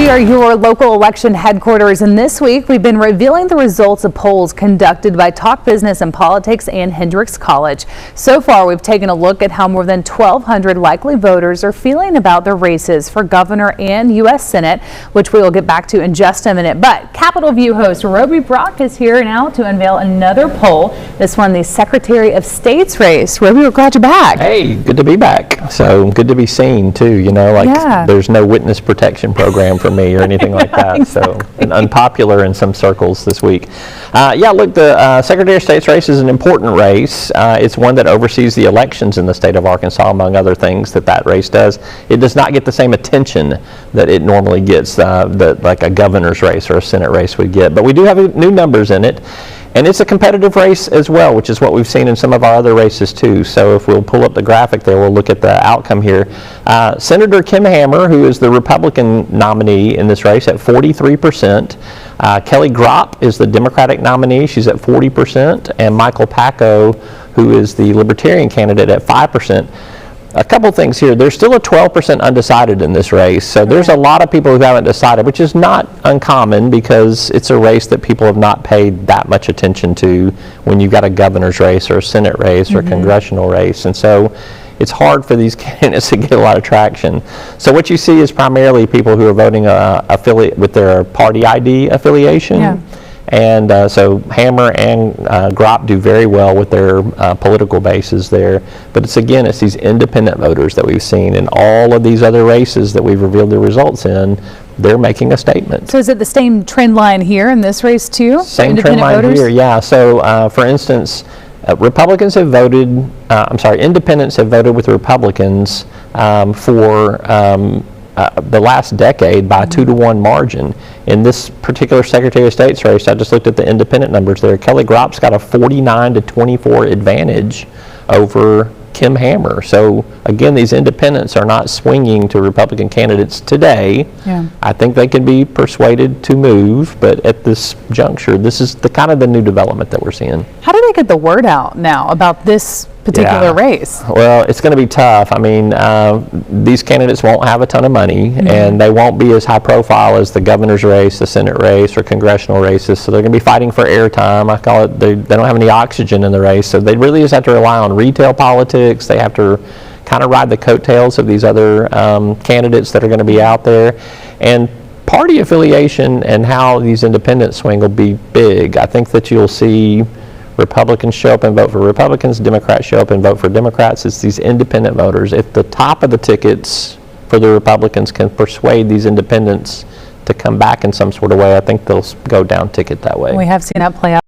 We are your local election headquarters, and this week we've been revealing the results of polls conducted by Talk Business and Politics and Hendrix College. So far, we've taken a look at how more than 1,200 likely voters are feeling about the races for governor and U.S. Senate, which we will get back to in just a minute. But Capitol View host Roby Brock is here now to unveil another poll. This one, the Secretary of State's race. Roby, we're glad you're back. Hey, good to be back. So good to be seen too. You know, like there's no witness protection program for me or anything like that. Exactly. So and unpopular in some circles this week. Yeah, look, the Secretary of State's race is an important race. It's one that oversees the elections in the state of Arkansas, among other things that race does. It does not get the same attention that it normally gets, that like a governor's race or a Senate race would get. But we do have new numbers in it. And it's a competitive race as well, which is what we've seen in some of our other races too. So if we'll pull up the graphic there, we'll look at the outcome here. Senator Kim Hammer, who is the Republican nominee in this race, at 43%. Kelly Grappe is the Democratic nominee. She's at 40%. And Michael Packo, who is the Libertarian candidate, at 5%. A couple things here. There's still a 12% undecided in this race, so there's a lot of people who haven't decided, which is not uncommon because it's a race that people have not paid that much attention to when you've got a governor's race or a Senate race or a congressional race, and so it's hard for these candidates to get a lot of traction. So what you see is primarily people who are voting affiliate with their party ID affiliation. Yeah. And so Hammer and Grappe do very well with their political bases there. But it's these independent voters that we've seen in all of these other races that we've revealed the results in. They're making a statement. So is it the same trend line here in this race too? Same trend line here, yeah. So for instance, independents have voted with Republicans for the last decade by a 2-to-1 margin. In this particular Secretary of State's race, I just looked at the independent numbers there. Kelly Grappe's got a 49-to-24 advantage over Kim Hammer. So again, these independents are not swinging to Republican candidates today. Yeah. I think they can be persuaded to move, but at this juncture, this is the kind of the new development that we're seeing. How do they get the word out now about this particular race? Well, it's going to be tough. I mean, these candidates won't have a ton of money, and they won't be as high profile as the governor's race, the Senate race, or congressional races. So they're going to be fighting for airtime. I call it, they don't have any oxygen in the race. So they really just have to rely on retail politics. They have to kind of ride the coattails of these other candidates that are going to be out there. And party affiliation and how these independents swing will be big. I think that you'll see Republicans show up and vote for Republicans, Democrats show up and vote for Democrats. It's these independent voters. If the top of the tickets for the Republicans can persuade these independents to come back in some sort of way, I think they'll go down ticket that way. We have seen that play out.